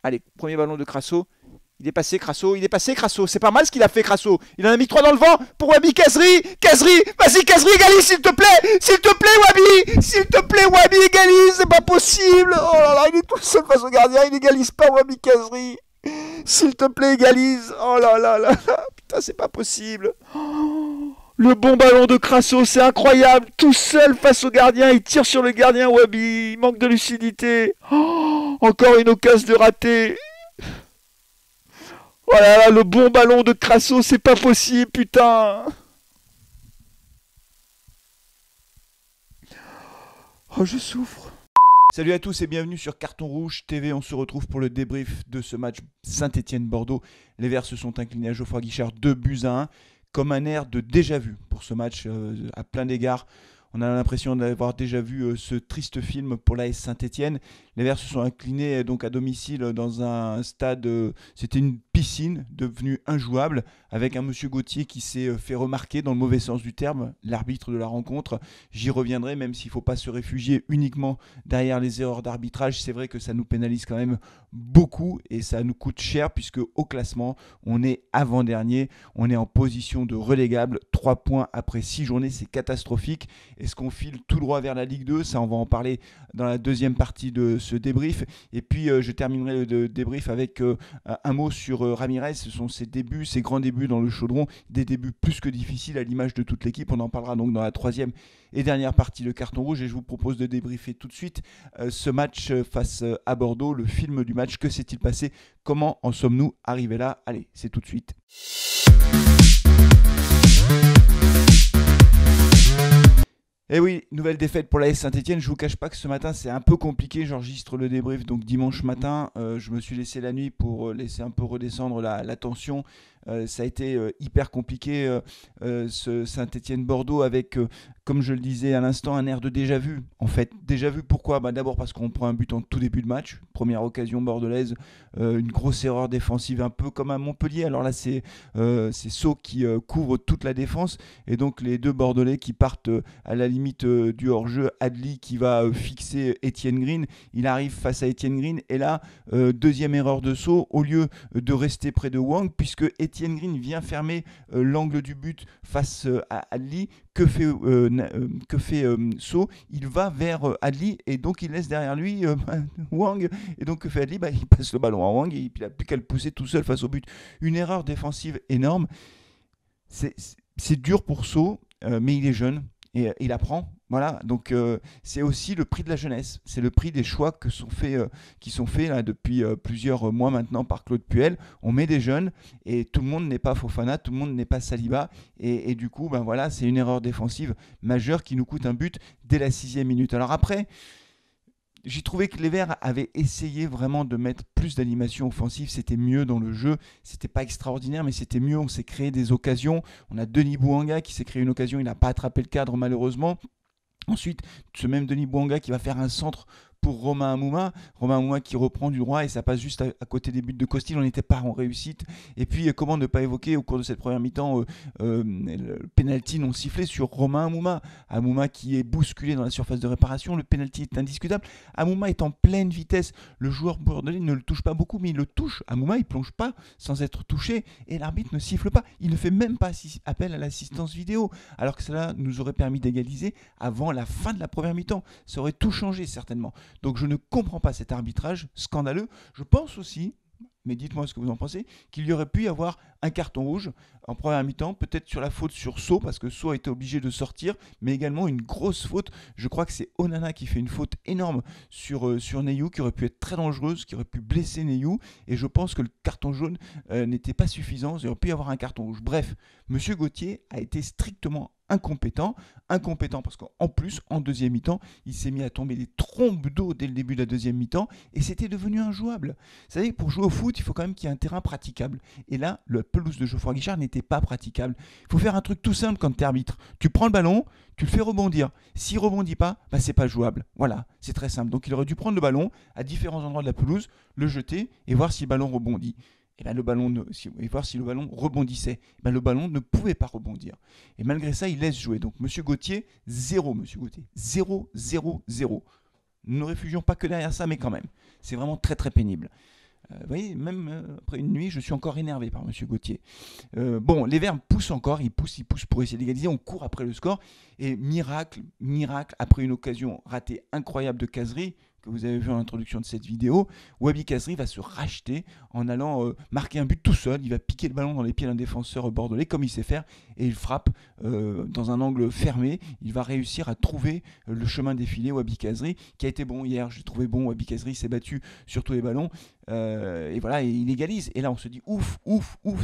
Allez, premier ballon de Crasso. Il est passé Crasso, c'est pas mal ce qu'il a fait Crasso. Il en a mis 3 dans le vent pour Wabi Kazri. Vas-y Kazri, égalise s'il te plaît Wabi. S'il te plaît Wabi, égalise, c'est pas possible. Oh là là, il est tout seul face au gardien, il égalise pas Wabi Kazri. S'il te plaît, égalise. Oh là là là là, putain, c'est pas possible. Le bon ballon de Crasso, c'est incroyable. Tout seul face au gardien, il tire sur le gardien Wabi. Il manque de lucidité. Encore une occasion de rater. Oh là là, le bon ballon de Crasso, c'est pas possible, putain. Oh, je souffre. Salut à tous et bienvenue sur Carton Rouge TV. On se retrouve pour le débrief de ce match Saint-Étienne-Bordeaux. Les Verts se sont inclinés à Geoffroy Guichard 2-1, comme un air de déjà-vu pour ce match à plein d'égards. On a l'impression d'avoir déjà vu ce triste film pour l'AS Saint-Étienne. Les Verts se sont inclinés donc à domicile dans un stade, c'était une piscine devenue injouable, avec un monsieur Gauthier qui s'est fait remarquer dans le mauvais sens du terme, l'arbitre de la rencontre. J'y reviendrai, même s'il ne faut pas se réfugier uniquement derrière les erreurs d'arbitrage. C'est vrai que ça nous pénalise quand même beaucoup et ça nous coûte cher, puisque au classement, on est avant-dernier, on est en position de relégable. 3 points après 6 journées, c'est catastrophique. Est-ce qu'on file tout droit vers la Ligue 2 ? Ça, on va en parler dans la deuxième partie de ce débrief. Et puis, je terminerai le débrief avec un mot sur Ramirez. Ce sont ses débuts, ses grands débuts dans le chaudron. Des débuts plus que difficiles à l'image de toute l'équipe. On en parlera donc dans la troisième et dernière partie de Carton Rouge. Et je vous propose de débriefer tout de suite ce match face à Bordeaux. Le film du match, que s'est-il passé ? Comment en sommes-nous arrivés là ? Allez, c'est tout de suite. Et oui, nouvelle défaite pour l'AS Saint-Étienne. Je ne vous cache pas que ce matin, c'est un peu compliqué. J'enregistre le débrief donc dimanche matin. Je me suis laissé la nuit pour laisser un peu redescendre la tension. Ça a été hyper compliqué, ce Saint-Étienne-Bordeaux, avec, comme je le disais à l'instant, un air de déjà-vu. En fait, déjà-vu pourquoi ? D'abord parce qu'on prend un but en tout début de match. Première occasion bordelaise, une grosse erreur défensive, un peu comme à Montpellier. Alors là, c'est Sceaux qui couvre toute la défense. Et donc les deux Bordelais qui partent à la limite du hors-jeu. Adli qui va fixer Étienne Green. Il arrive face à Étienne Green. Et là, deuxième erreur de Sceaux, au lieu de rester près de Wang, puisque Étienne Green vient fermer l'angle du but face à Adli. Que fait Sceaux ? Il va vers Adli et donc il laisse derrière lui Wang. Et donc que fait Adli ? Il passe le ballon à Wang et il n'a plus qu'à le pousser tout seul face au but. Une erreur défensive énorme. C'est dur pour Sceaux, mais il est jeune et il apprend. Voilà, donc c'est aussi le prix de la jeunesse, c'est le prix des choix qui sont faits là, depuis plusieurs mois maintenant par Claude Puel. On met des jeunes et tout le monde n'est pas Fofana, tout le monde n'est pas Saliba et du coup voilà, c'est une erreur défensive majeure qui nous coûte un but dès la 6e minute. Alors après, j'ai trouvé que les Verts avaient essayé vraiment de mettre plus d'animation offensive, c'était mieux dans le jeu, c'était pas extraordinaire mais c'était mieux, on s'est créé des occasions. On a Denis Bouanga qui s'est créé une occasion, il n'a pas attrapé le cadre malheureusement. Ensuite, ce même Denis Bouanga qui va faire un centre pour Romain Hamouma. Romain Hamouma qui reprend du droit et ça passe juste à côté des buts de Costil. On n'était pas en réussite. Et puis, comment ne pas évoquer au cours de cette première mi-temps le pénalty non sifflé sur Romain Hamouma. Hamouma qui est bousculé dans la surface de réparation. Le pénalty est indiscutable. Hamouma est en pleine vitesse. Le joueur bordelais ne le touche pas beaucoup, mais il le touche. Hamouma, il ne plonge pas sans être touché et l'arbitre ne siffle pas. Il ne fait même pas appel à l'assistance vidéo. Alors que cela nous aurait permis d'égaliser avant la fin de la première mi-temps. Ça aurait tout changé certainement. Donc je ne comprends pas cet arbitrage scandaleux. Je pense aussi, mais dites-moi ce que vous en pensez, qu'il y aurait pu y avoir un carton rouge en première mi-temps, peut-être sur la faute sur Sceaux, parce que Sceaux a été obligé de sortir, mais également une grosse faute. Je crois que c'est Onana qui fait une faute énorme sur Neyou, qui aurait pu être très dangereuse, qui aurait pu blesser Neyou, et je pense que le carton jaune n'était pas suffisant, il aurait pu y avoir un carton rouge. Bref, M. Gauthier a été strictement incompétent parce qu'en plus, en deuxième mi-temps, il s'est mis à tomber des trombes d'eau dès le début de la deuxième mi-temps et c'était devenu injouable. Vous savez, pour jouer au foot, il faut quand même qu'il y ait un terrain praticable. Et là, la pelouse de Geoffroy Guichard n'était pas praticable. Il faut faire un truc tout simple quand tu es arbitre. Tu prends le ballon, tu le fais rebondir. S'il ne rebondit pas, c'est pas jouable. Voilà, c'est très simple. Donc il aurait dû prendre le ballon à différents endroits de la pelouse, le jeter et voir si le ballon rebondit. Et voir si le ballon rebondissait. Le ballon ne pouvait pas rebondir. Et malgré ça, il laisse jouer. Donc, M. Gauthier, 0. Ne nous réfugions pas que derrière ça, mais quand même. C'est vraiment très, très pénible. Vous voyez, même après une nuit, je suis encore énervé par Monsieur Gauthier. Bon, les Verts poussent encore, ils poussent pour essayer d'égaliser. On court après le score. Et miracle, après une occasion ratée incroyable de Kazri, que vous avez vu en introduction de cette vidéo, Wabi Kazri va se racheter en allant marquer un but tout seul. Il va piquer le ballon dans les pieds d'un défenseur bordelais, comme il sait faire, et il frappe dans un angle fermé. Il va réussir à trouver le chemin défilé, Wabi Kazri, qui a été bon hier. J'ai trouvé bon, Wabi Kazri s'est battu sur tous les ballons. Et voilà, et il égalise. Et là, on se dit ouf,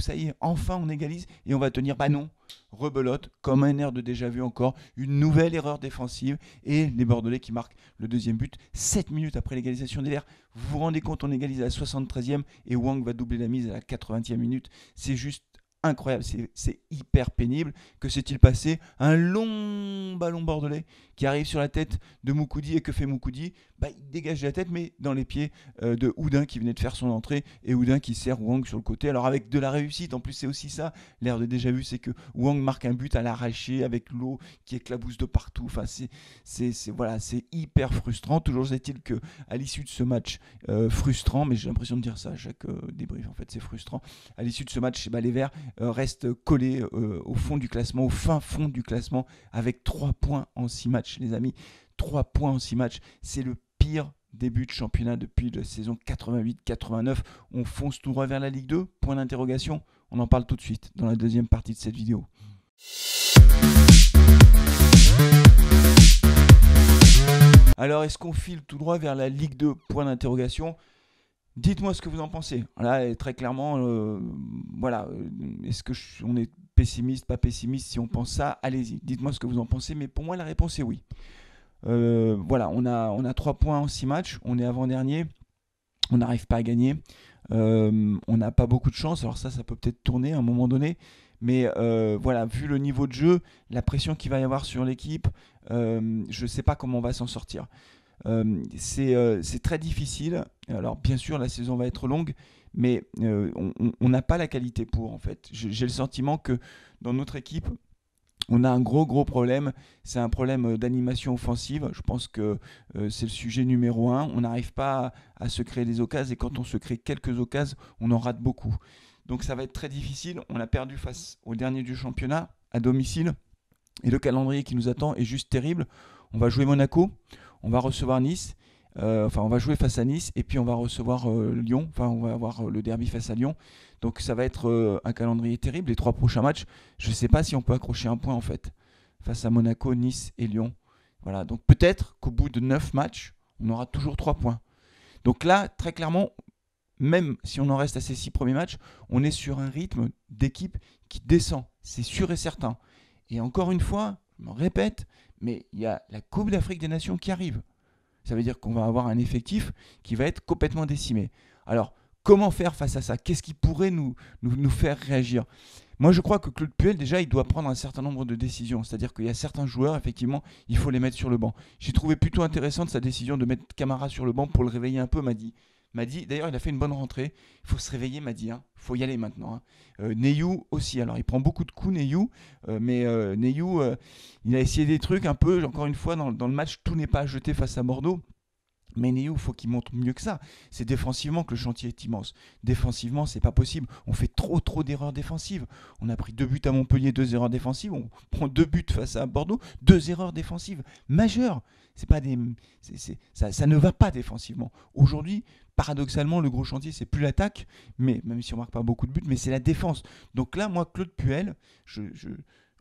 ça y est, enfin on égalise et on va tenir. Bah non, rebelote, comme un air de déjà vu encore, une nouvelle erreur défensive et les Bordelais qui marquent le deuxième but 7 minutes après l'égalisation des Verts. Vous vous rendez compte, on égalise à la 73e et Wang va doubler la mise à la 80e minute. C'est juste incroyable, c'est hyper pénible. Que s'est-il passé? Un long ballon bordelais qui arrive sur la tête de Moukoudi, et que fait Moukoudi? Il dégage la tête, mais dans les pieds de Houdin qui venait de faire son entrée, et Houdin qui sert Wang sur le côté, alors avec de la réussite. En plus, c'est aussi ça, l'air de déjà vu, c'est que Wang marque un but à l'arraché avec l'eau qui éclabousse de partout. Enfin, c'est hyper frustrant. Toujours est-il que à l'issue de ce match frustrant, mais j'ai l'impression de dire ça à chaque débrief, en fait c'est frustrant, à l'issue de ce match, les Verts restent collés au fond du classement, au fin fond du classement, avec 3 points en 6 matchs, les amis. 3 points en 6 matchs, c'est le pire début de championnat depuis la saison 88-89. On fonce tout droit vers la Ligue 2, point d'interrogation. On en parle tout de suite dans la deuxième partie de cette vidéo. Alors, est-ce qu'on file tout droit vers la Ligue 2, point d'interrogation? Dites-moi ce que vous en pensez. Là, très clairement, est-ce que on est pessimiste, pas pessimiste? Si on pense ça, allez-y. Dites-moi ce que vous en pensez, mais pour moi, la réponse est oui. On a 3 points en 6 matchs, on est avant-dernier, on n'arrive pas à gagner, on n'a pas beaucoup de chance. Alors ça peut peut-être tourner à un moment donné, mais vu le niveau de jeu, la pression qu'il va y avoir sur l'équipe, je ne sais pas comment on va s'en sortir. C'est très difficile. Alors bien sûr, la saison va être longue, mais on n'a pas la qualité pour, en fait. J'ai le sentiment que dans notre équipe, on a un gros problème. C'est un problème d'animation offensive. Je pense que c'est le sujet numéro 1. On n'arrive pas à se créer des occasions, et quand on se crée quelques occasions, on en rate beaucoup. Donc ça va être très difficile. On a perdu face au dernier du championnat à domicile, et le calendrier qui nous attend est juste terrible. On va jouer Monaco, on va recevoir Nice, on va jouer face à Nice, et puis on va recevoir Lyon, on va avoir le derby face à Lyon. Donc ça va être un calendrier terrible. Les 3 prochains matchs, je ne sais pas si on peut accrocher un point, en fait, face à Monaco, Nice et Lyon. Voilà, donc peut-être qu'au bout de 9 matchs, on aura toujours 3 points. Donc là, très clairement, même si on en reste à ces 6 premiers matchs, on est sur un rythme d'équipe qui descend, c'est sûr et certain. Et encore une fois, je me répète, mais il y a la Coupe d'Afrique des Nations qui arrive. Ça veut dire qu'on va avoir un effectif qui va être complètement décimé. Alors, comment faire face à ça? Qu'est-ce qui pourrait nous faire réagir? Moi, je crois que Claude Puel, déjà, il doit prendre un certain nombre de décisions. C'est-à-dire qu'il y a certains joueurs, effectivement, il faut les mettre sur le banc. J'ai trouvé plutôt intéressante sa décision de mettre Camara sur le banc pour le réveiller un peu, m'a dit, d'ailleurs, il a fait une bonne rentrée. Il faut se réveiller, m'a dit. Il faut y aller maintenant. Neyou aussi. Alors, il prend beaucoup de coups, Neyou. Mais Neyou, il a essayé des trucs un peu, encore une fois, dans le match, tout n'est pas à jeter face à Bordeaux. Mais Neyou, il faut qu'il montre mieux que ça. C'est défensivement que le chantier est immense. Défensivement, c'est pas possible. On fait trop d'erreurs défensives. On a pris 2 buts à Montpellier, 2 erreurs défensives. On prend 2 buts face à Bordeaux, 2 erreurs défensives majeures. C'est pas ça ne va pas défensivement. Aujourd'hui, paradoxalement, le gros chantier, c'est plus l'attaque, mais même si on marque pas beaucoup de buts, mais c'est la défense. Donc là, moi, Claude Puel,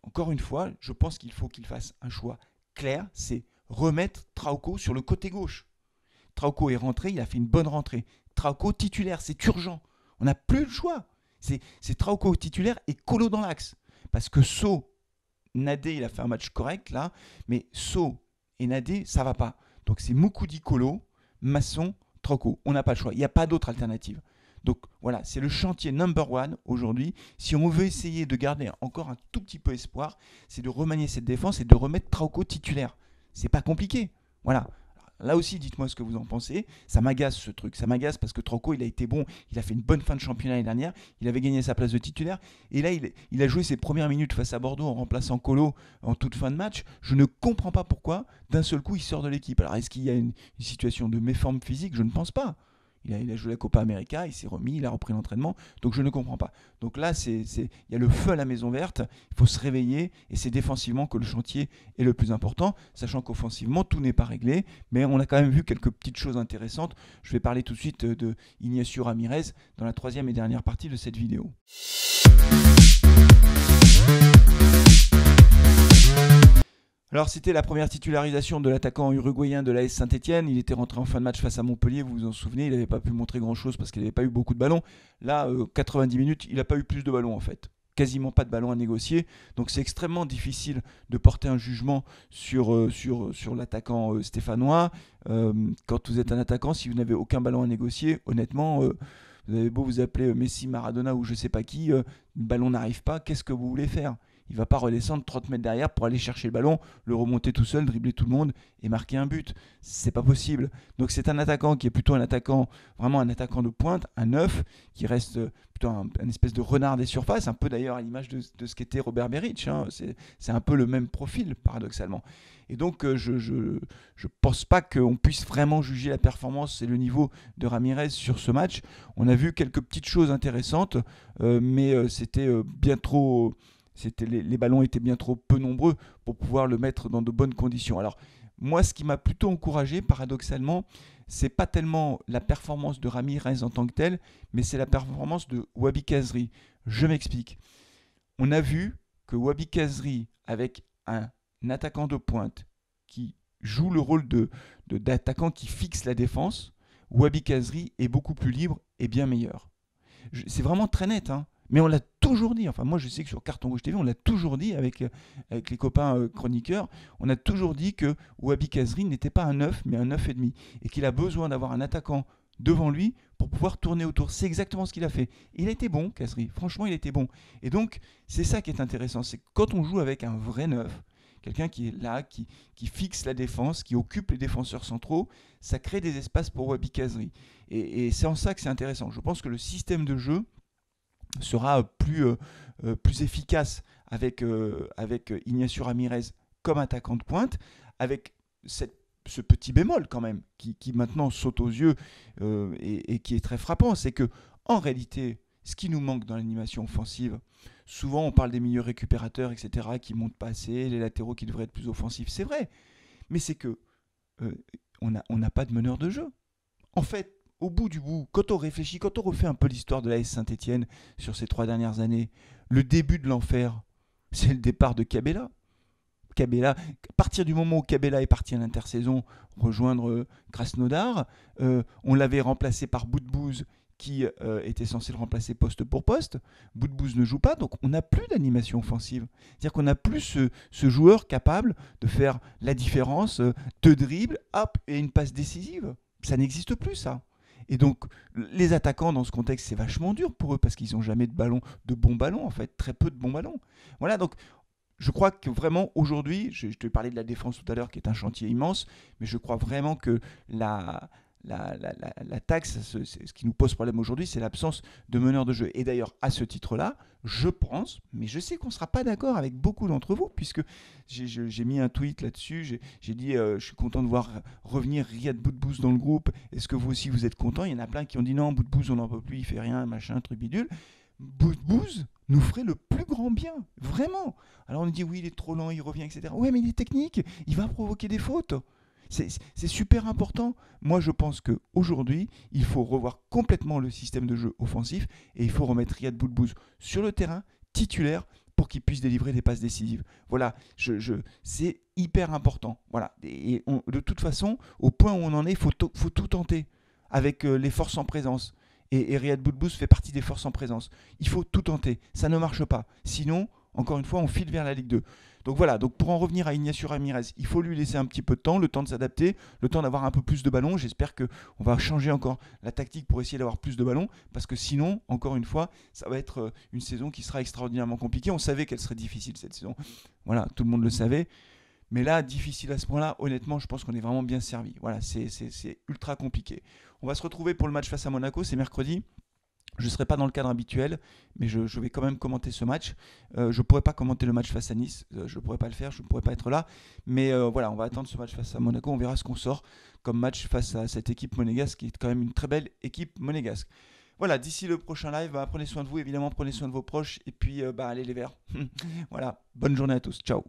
encore une fois, je pense qu'il faut qu'il fasse un choix clair, c'est remettre Trauco sur le côté gauche. Trauco est rentré, il a fait une bonne rentrée. Trauco titulaire, c'est urgent. On n'a plus le choix. C'est Trauco titulaire et Colo dans l'axe. Parce que So, Nadé, il a fait un match correct là, mais So et Nadé, ça va pas. Donc c'est Moukoudi, Colo, Masson, Trauco. On n'a pas le choix. Il n'y a pas d'autre alternative. Donc voilà, c'est le chantier number 1 aujourd'hui. Si on veut essayer de garder encore un tout petit peu espoir, c'est de remanier cette défense et de remettre Trauco titulaire. C'est pas compliqué. Voilà. Là aussi, dites-moi ce que vous en pensez. Ça m'agace ce truc. Ça m'agace parce que Trauco, il a été bon. Il a fait une bonne fin de championnat l'année dernière. Il avait gagné sa place de titulaire. Et là, il a joué ses premières minutes face à Bordeaux en remplaçant Colo en toute fin de match. Je ne comprends pas pourquoi, d'un seul coup, il sort de l'équipe. Alors, est-ce qu'il y a une situation de méforme physique? Je ne pense pas. Il a joué la Copa América, il s'est remis, il a repris l'entraînement. Donc je ne comprends pas. Donc là, il y a le feu à la maison verte. Il faut se réveiller et c'est défensivement que le chantier est le plus important, sachant qu'offensivement, tout n'est pas réglé. Mais on a quand même vu quelques petites choses intéressantes. Je vais parler tout de suite de Ignacio Ramirez dans la troisième et dernière partie de cette vidéo. Alors c'était la première titularisation de l'attaquant uruguayen de l'AS Saint-Etienne. Il était rentré en fin de match face à Montpellier, vous vous en souvenez, il n'avait pas pu montrer grand chose parce qu'il n'avait pas eu beaucoup de ballons. Là, 90 minutes, il n'a pas eu plus de ballons en fait. Quasiment pas de ballons à négocier. Donc c'est extrêmement difficile de porter un jugement sur l'attaquant stéphanois. Quand vous êtes un attaquant, si vous n'avez aucun ballon à négocier, honnêtement, vous avez beau vous appeler Messi, Maradona ou je sais pas qui, le ballon n'arrive pas, qu'est-ce que vous voulez faire ? Il ne va pas redescendre 30 mètres derrière pour aller chercher le ballon, le remonter tout seul, dribbler tout le monde et marquer un but. C'est pas possible. Donc c'est un attaquant qui est plutôt un attaquant, vraiment un attaquant de pointe, un neuf, qui reste plutôt un espèce de renard des surfaces, un peu d'ailleurs à l'image de ce qu'était Robert Berić. Hein. C'est un peu le même profil, paradoxalement. Et donc je pense pas qu'on puisse vraiment juger la performance et le niveau de Ramirez sur ce match. On a vu quelques petites choses intéressantes, mais c'était bien trop... Les ballons étaient bien trop peu nombreux pour pouvoir le mettre dans de bonnes conditions. Alors, moi, ce qui m'a plutôt encouragé, paradoxalement, c'est pas tellement la performance de Ramirez en tant que telle, mais c'est la performance de Wabi Kazri. Je m'explique. On a vu que Wabi Kazri, avec un attaquant de pointe qui joue le rôle d'attaquant qui fixe la défense, Wabi Kazri est beaucoup plus libre et bien meilleur. C'est vraiment très net, hein. Mais on l'a toujours dit, enfin moi je sais que sur Carton Rouge TV, on l'a toujours dit avec les copains chroniqueurs, on a toujours dit que Wabi Kazri n'était pas un 9, mais un 9,5. Et qu'il a besoin d'avoir un attaquant devant lui pour pouvoir tourner autour. C'est exactement ce qu'il a fait. Il a été bon, Kazri, franchement il était bon. Et donc c'est ça qui est intéressant, c'est que quand on joue avec un vrai 9, quelqu'un qui est là, qui fixe la défense, qui occupe les défenseurs centraux, ça crée des espaces pour Wabi Kazri. Et c'est en ça que c'est intéressant. Je pense que le système de jeu sera plus efficace avec Ignacio Ramirez comme attaquant de pointe, avec ce petit bémol quand même, qui maintenant saute aux yeux et qui est très frappant, c'est que en réalité, ce qui nous manque dans l'animation offensive, souvent on parle des milieux récupérateurs, etc., qui ne montent pas assez, les latéraux qui devraient être plus offensifs, c'est vrai, mais c'est que on n'a pas de meneur de jeu. En fait, au bout du bout, quand on réfléchit, quand on refait un peu l'histoire de l'AS Saint-Etienne sur ces 3 dernières années, le début de l'enfer, c'est le départ de Cabella. À partir du moment où Cabella est parti à l'intersaison rejoindre Krasnodar, on l'avait remplacé par Boudbouz qui était censé le remplacer poste pour poste. Boudbouz ne joue pas, donc on n'a plus d'animation offensive. C'est-à-dire qu'on n'a plus ce joueur capable de faire la différence, deux dribbles, hop, et une passe décisive. Ça n'existe plus, ça. Et donc, les attaquants, dans ce contexte, c'est vachement dur pour eux parce qu'ils n'ont jamais de bons ballons, en fait, très peu de bons ballons. Voilà, donc, je crois que vraiment, aujourd'hui, je te parlais de la défense tout à l'heure, qui est un chantier immense, mais je crois vraiment que la taxe, ce qui nous pose problème aujourd'hui, c'est l'absence de meneur de jeu. Et d'ailleurs, à ce titre-là, je pense, mais je sais qu'on ne sera pas d'accord avec beaucoup d'entre vous, puisque j'ai mis un tweet là-dessus, j'ai dit je suis content de voir revenir Riyad Boudbouz dans le groupe, est-ce que vous aussi vous êtes content? Il y en a plein qui ont dit non, Boudbouz on n'en peut plus, il fait rien, machin, truc bidule. Boudbouz nous ferait le plus grand bien, vraiment. Alors on dit oui, il est trop lent, il revient, etc. Ouais, mais il est technique, il va provoquer des fautes. C'est super important. Moi, je pense qu'aujourd'hui, il faut revoir complètement le système de jeu offensif et il faut remettre Riyad Boudbouz sur le terrain, titulaire, pour qu'il puisse délivrer des passes décisives. Voilà, c'est hyper important. Voilà. Et de toute façon, au point où on en est, il faut tout tenter avec les forces en présence. Et Riyad Boudbouz fait partie des forces en présence. Il faut tout tenter. Ça ne marche pas. Sinon, encore une fois, on file vers la Ligue 2. Donc voilà, donc pour en revenir à Ignacio Ramirez, il faut lui laisser un petit peu de temps, le temps de s'adapter, le temps d'avoir un peu plus de ballons. J'espère qu'on va changer encore la tactique pour essayer d'avoir plus de ballons, parce que sinon, encore une fois, ça va être une saison qui sera extraordinairement compliquée. On savait qu'elle serait difficile cette saison. Voilà, tout le monde le savait. Mais là, difficile à ce point-là, honnêtement, je pense qu'on est vraiment bien servi. Voilà, c'est ultra compliqué. On va se retrouver pour le match face à Monaco, c'est mercredi. Je ne serai pas dans le cadre habituel, mais je vais quand même commenter ce match. Je ne pourrai pas commenter le match face à Nice, je ne pourrai pas le faire, je ne pourrai pas être là. Mais voilà, on va attendre ce match face à Monaco, on verra ce qu'on sort comme match face à cette équipe monégasque qui est quand même une très belle équipe monégasque. Voilà, d'ici le prochain live, prenez soin de vous, évidemment, prenez soin de vos proches, et puis allez les Verts. Voilà, bonne journée à tous, ciao.